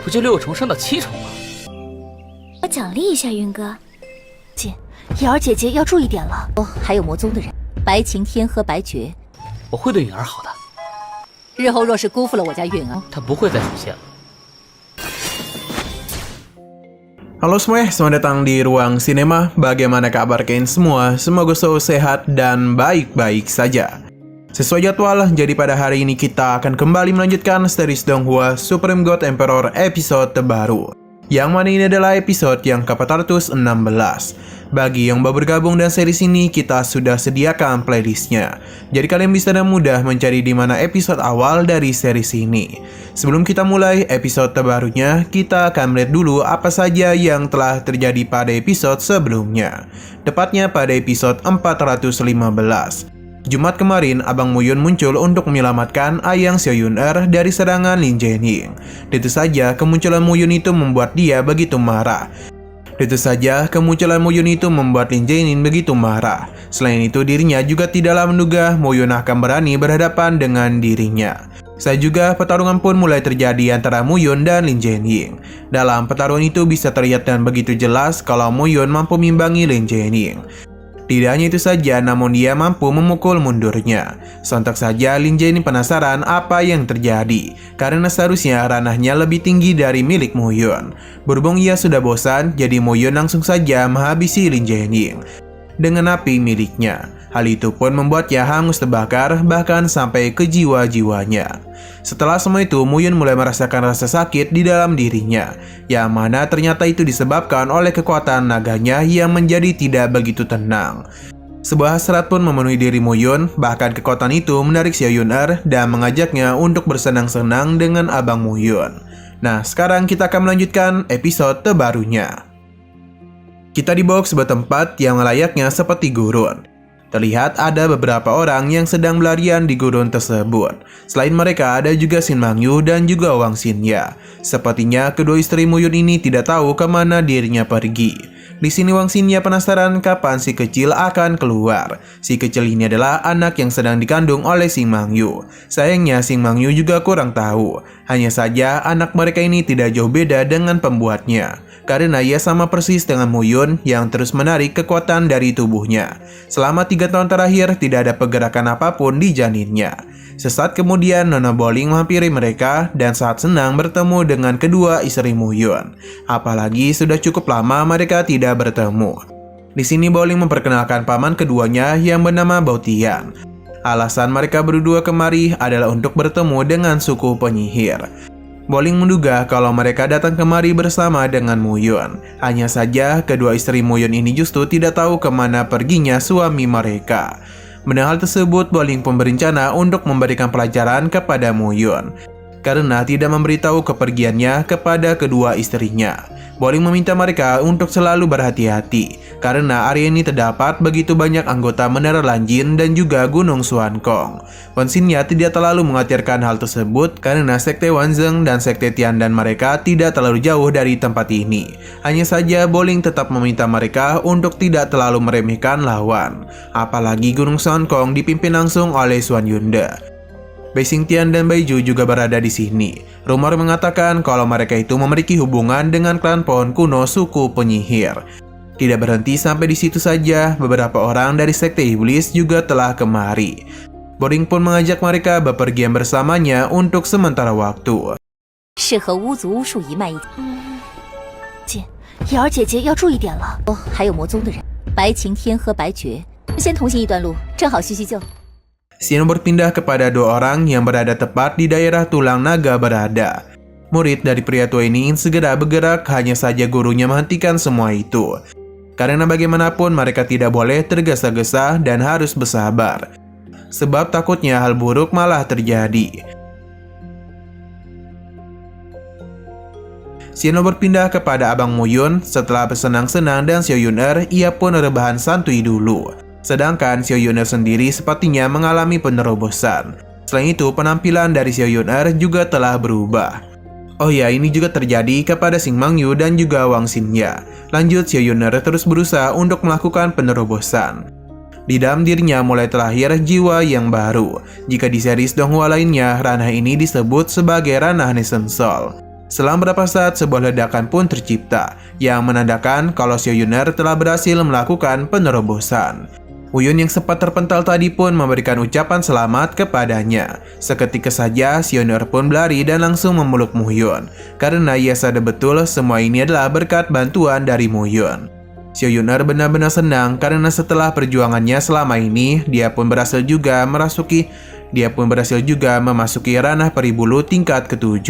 不就6成升到7成吗？我奖励一下云哥。瑶儿姐姐要注意点了。哦，还有魔宗的人，白晴天和白绝。我会对允儿好的。日后若是辜负了我家允儿，她不会再出现了。Halo semuanya, selamat datang di Ruang Sinema. Bagaimana kabar kalian semua? Semoga selalu sehat dan baik-baik saja. Sesuai jadwal, jadi pada hari ini kita akan kembali melanjutkan series Donghua Supreme God Emperor episode terbaru. Yang mana ini adalah episode yang ke-416. Bagi yang baru bergabung dan series ini, kita sudah sediakan playlistnya. Jadi kalian bisa dengan mudah mencari di mana episode awal dari series ini. Sebelum kita mulai episode terbarunya, kita akan melihat dulu apa saja yang telah terjadi pada episode sebelumnya. Tepatnya pada episode 415. Jumat kemarin, Abang Muyun muncul untuk menyelamatkan Ayang Xiaoyun-er dari serangan Lin Jianing. Tentu saja, kemunculan Muyun itu membuat dia begitu marah. Selain itu, dirinya juga tidaklah menduga Muyun akan berani berhadapan dengan dirinya. Saya juga pertarungan pun mulai terjadi antara Muyun dan Lin Jianing. Dalam pertarungan itu bisa terlihat dan begitu jelas kalau Muyun mampu mengimbangi Lin Jianing. Tidak hanya itu saja, namun dia mampu memukul mundurnya. Sontak saja Lin Jianing penasaran apa yang terjadi, karena seharusnya ranahnya lebih tinggi dari milik Muyun. Berhubung ia sudah bosan, jadi Muyun langsung saja menghabisi Lin Jianing dengan api miliknya. Hal itu pun membuatnya hangus terbakar, bahkan sampai ke jiwa-jiwanya. Setelah semua itu, Muyun mulai merasakan rasa sakit di dalam dirinya, yang mana ternyata itu disebabkan oleh kekuatan naganya yang menjadi tidak begitu tenang. Sebuah hasrat pun memenuhi diri Muyun, bahkan kekuatan itu menarik Xiaoyun-er dan mengajaknya untuk bersenang-senang dengan Abang Muyun. Nah, sekarang kita akan melanjutkan episode terbarunya. Kita dibawa ke sebuah tempat yang layaknya seperti gurun. Terlihat ada beberapa orang yang sedang berlarian di gurun tersebut. Selain mereka, ada juga Shin Mangyu dan juga Wang Xinya. Sepertinya kedua istri Muyun ini tidak tahu kemana dirinya pergi. Di sini Wang Xinya penasaran kapan si kecil akan keluar. Si kecil ini adalah anak yang sedang dikandung oleh Shin Mangyu. Sayangnya Shin Mangyu juga kurang tahu. Hanya saja anak mereka ini tidak jauh beda dengan pembuatnya, karena ia sama persis dengan Muyun yang terus menarik kekuatan dari tubuhnya. Selama 3 tahun terakhir tidak ada pergerakan apapun di janinnya. Sesaat kemudian Nona Bowling menghampiri mereka dan sangat senang bertemu dengan kedua istri Muyun. Apalagi sudah cukup lama mereka tidak bertemu. Di sini Bowling memperkenalkan paman keduanya yang bernama Baotian. Alasan mereka berdua kemari adalah untuk bertemu dengan suku penyihir. Bowling menduga kalau mereka datang kemari bersama dengan Muyun. Hanya saja kedua istri Muyun ini justru tidak tahu kemana perginya suami mereka. Mendengar hal tersebut, Bowling pun berencana untuk memberikan pelajaran kepada Muyun, karena tidak memberitahu kepergiannya kepada kedua istrinya. Bowling meminta mereka untuk selalu berhati-hati, karena area ini terdapat begitu banyak anggota Menara Lanjin dan juga Gunung Suankong. Wang Xinya tidak terlalu mengkhawatirkan hal tersebut, karena Sekte Wanzheng dan Sekte Tiandan mereka tidak terlalu jauh dari tempat ini. Hanya saja Bowling tetap meminta mereka untuk tidak terlalu meremehkan lawan. Apalagi Gunung Suankong dipimpin langsung oleh Xuan Yunde. Bai Xingtian dan Bai Ju juga berada di sini. Rumor mengatakan kalau mereka itu memiliki hubungan dengan klan pohon kuno suku penyihir. Tidak berhenti sampai di situ saja, beberapa orang dari Sekte Iblis juga telah kemari. Bowling pun mengajak mereka bepergian bersamanya untuk sementara waktu. 是和巫族巫术一脉一体。瑶儿姐姐要注意点了。哦，还有魔宗的人，白晴天和白绝，先同行一段路，正好叙叙旧。 Xian berpindah kepada 2 orang yang berada tepat di daerah tulang naga berada. Murid dari pria tua ini ingin segera bergerak, hanya saja gurunya menghentikan semua itu. Karena bagaimanapun mereka tidak boleh tergesa-gesa dan harus bersabar. Sebab takutnya hal buruk malah terjadi. Xian berpindah kepada Abang Muyun. Setelah bersenang-senang dan Xiaoyun-er, ia pun rebahan santuy dulu. Sedangkan Xiaoyun-er sendiri sepertinya mengalami penerobosan. Selain itu, penampilan dari Xiaoyun-er juga telah berubah. Oh ya, ini juga terjadi kepada Shin Mangyu dan juga Wang Xinya. Lanjut, Xiaoyun-er terus berusaha untuk melakukan penerobosan. Di dalam dirinya mulai terlahir jiwa yang baru. Jika di series Donghua lainnya, ranah ini disebut sebagai ranah Nation Soul. Selang beberapa saat, sebuah ledakan pun tercipta yang menandakan kalau Xiao Yuner telah berhasil melakukan penerobosan. Muyun yang sempat terpental tadi pun memberikan ucapan selamat kepadanya. Seketika saja, Xiao Yuner pun berlari dan langsung memeluk Muyun, karena ia sadar betul semua ini adalah berkat bantuan dari Muyun. Xiao Yuner benar-benar senang karena setelah perjuangannya selama ini, dia pun berhasil juga memasuki ranah peribulu tingkat ke-7.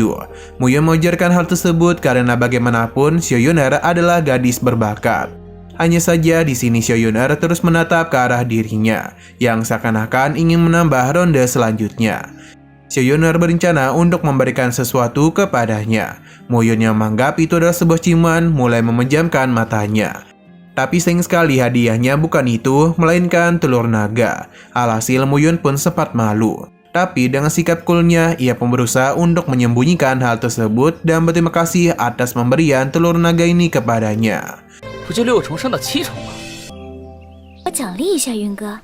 Muyun mengajarkan hal tersebut karena bagaimanapun Xiao Yuner adalah gadis berbakat. Hanya saja di sini Xiao Yuner terus menatap ke arah dirinya, yang seakan-akan ingin menambah ronde selanjutnya. Xiao Yuner berencana untuk memberikan sesuatu kepadanya. Muyun yang menganggap itu adalah sebuah ciuman mulai memejamkan matanya. Tapi sayang sekali hadiahnya bukan itu, melainkan telur naga. Alhasil Muyun pun sempat malu. Tapi dengan sikap coolnya, ia pun berusaha untuk menyembunyikan hal tersebut dan berterima kasih atas pemberian telur naga ini kepadanya. 不就6重升到7重吗？我奖励一下云哥。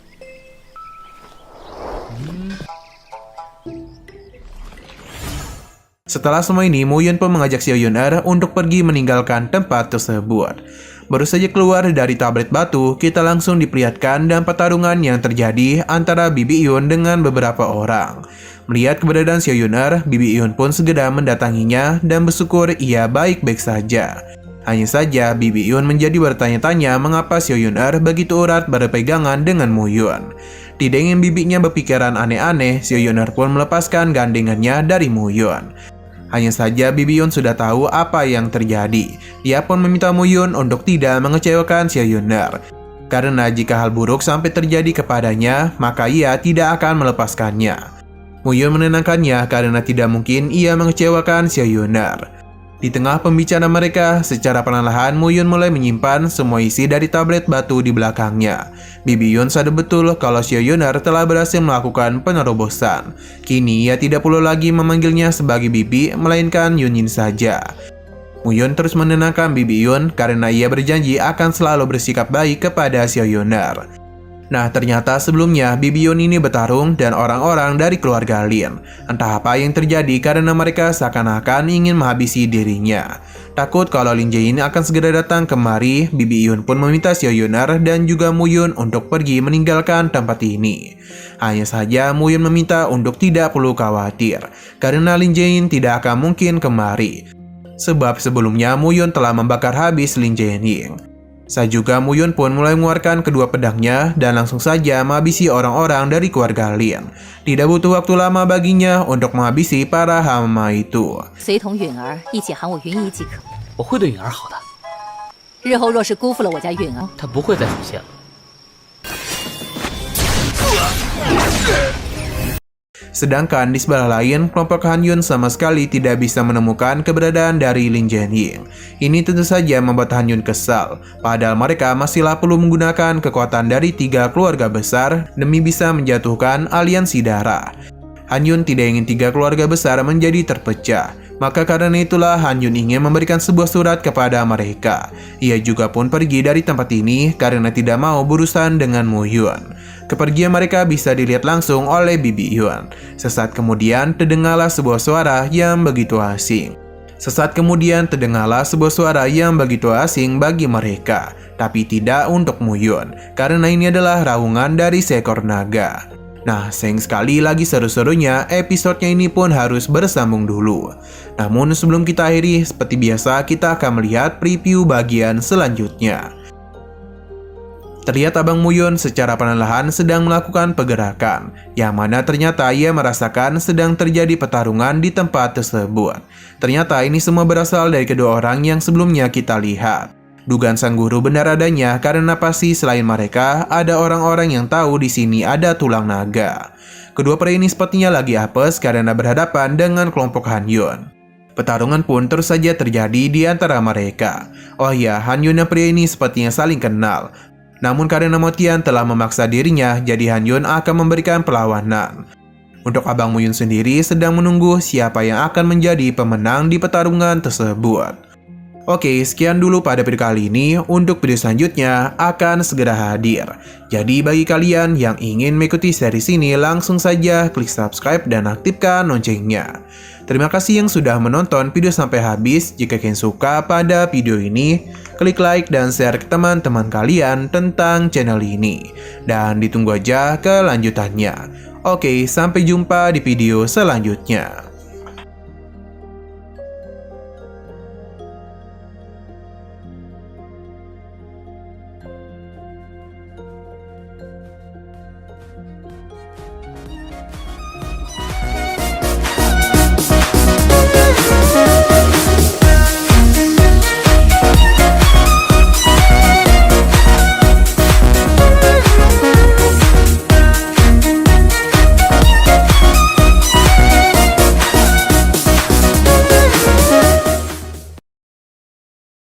Setelah semua ini, Muyun pun mengajak Xiao Yuner untuk pergi meninggalkan tempat tersebut. Baru saja keluar dari tablet batu, kita langsung diperlihatkan dan pertarungan yang terjadi antara Bibi Yun dengan beberapa orang. Melihat keberadaan Xiao Yuner, Bibi Yun pun segera mendatanginya dan bersyukur ia baik-baik saja. Hanya saja, Bibi Yun menjadi bertanya-tanya mengapa Xiao Yuner begitu erat berpegangan dengan Muyun. Tidak ingin bibinya berpikiran aneh-aneh, Xiao Yuner pun melepaskan gandengannya dari Muyun. Hanya saja Bibi Yun sudah tahu apa yang terjadi. Ia pun meminta Muyun untuk tidak mengecewakan Xiao Yuner. Karena jika hal buruk sampai terjadi kepadanya, maka ia tidak akan melepaskannya. Muyun menenangkannya karena tidak mungkin ia mengecewakan Xiao Yuner. Di tengah pembicaraan mereka, secara perlahan Muyun mulai menyimpan semua isi dari tablet batu di belakangnya. Bibi Yun sadar betul kalau Xiao Yuner telah berhasil melakukan penerobosan. Kini ia tidak perlu lagi memanggilnya sebagai Bibi, melainkan Yunin saja. Muyun terus menenangkan Bibi Yun karena ia berjanji akan selalu bersikap baik kepada Xiao Yuner. Nah, ternyata sebelumnya Bibi Yun ini bertarung dan orang-orang dari keluarga Lin. Entah apa yang terjadi karena mereka seakan-akan ingin menghabisi dirinya. Takut kalau Lin Jae-in akan segera datang kemari, Bibi Yun pun meminta Xiao Yuner dan juga Muyun untuk pergi meninggalkan tempat ini. Hanya saja Muyun meminta untuk tidak perlu khawatir, karena Lin Jae-in tidak akan mungkin kemari. Sebab sebelumnya Muyun telah membakar habis Lin Jae-in. Saat juga Muyun pun mulai mengeluarkan kedua pedangnya dan langsung saja menghabisi orang-orang dari keluarga Lin. Tidak butuh waktu lama baginya untuk menghabisi para hama itu. 随同允儿一起喊我云姨即可。我会对允儿好的，日后若是辜负了我家允儿，她不会再出现了。 Sedangkan di sebelah lain, kelompok Han Yun sama sekali tidak bisa menemukan keberadaan dari Lin Jianying. Ini tentu saja membuat Han Yun kesal, padahal mereka masihlah perlu menggunakan kekuatan dari 3 keluarga besar demi bisa menjatuhkan aliansi darah. Han Yun tidak ingin 3 keluarga besar menjadi terpecah, maka karena itulah Han Yun ingin memberikan sebuah surat kepada mereka. Ia juga pun pergi dari tempat ini karena tidak mau berurusan dengan Muyun. Kepergian mereka bisa dilihat langsung oleh Bibi Yun. Sesaat kemudian terdengarlah sebuah suara yang begitu asing. Bagi mereka, tapi tidak untuk Muyun, karena ini adalah raungan dari seekor naga. Nah, sayang sekali lagi seru-serunya, episodenya ini pun harus bersambung dulu. Namun sebelum kita akhiri, seperti biasa kita akan melihat preview bagian selanjutnya. Terlihat Abang Muyun secara perlahan sedang melakukan pergerakan, yang mana ternyata ia merasakan sedang terjadi pertarungan di tempat tersebut. Ternyata ini semua berasal dari kedua orang yang sebelumnya kita lihat. Dugaan sang guru benar adanya karena pasti selain mereka ada orang-orang yang tahu di sini ada tulang naga. Kedua pria ini sepertinya lagi apes karena berhadapan dengan kelompok Han Yun. Pertarungan pun terus saja terjadi di antara mereka. Oh ya, Han Yun dan pria ini sepertinya saling kenal. Namun karena Mo Tian telah memaksa dirinya, jadi Han Yun akan memberikan perlawanan. Untuk Abang Muyun sendiri sedang menunggu siapa yang akan menjadi pemenang di pertarungan tersebut. Oke, sekian dulu pada video kali ini. Untuk video selanjutnya akan segera hadir. Jadi bagi kalian yang ingin mengikuti series ini, langsung saja klik subscribe dan aktifkan loncengnya. Terima kasih yang sudah menonton video sampai habis. Jika kalian suka pada video ini, klik like dan share ke teman-teman kalian tentang channel ini. Dan ditunggu aja kelanjutannya. Oke, sampai jumpa di video selanjutnya.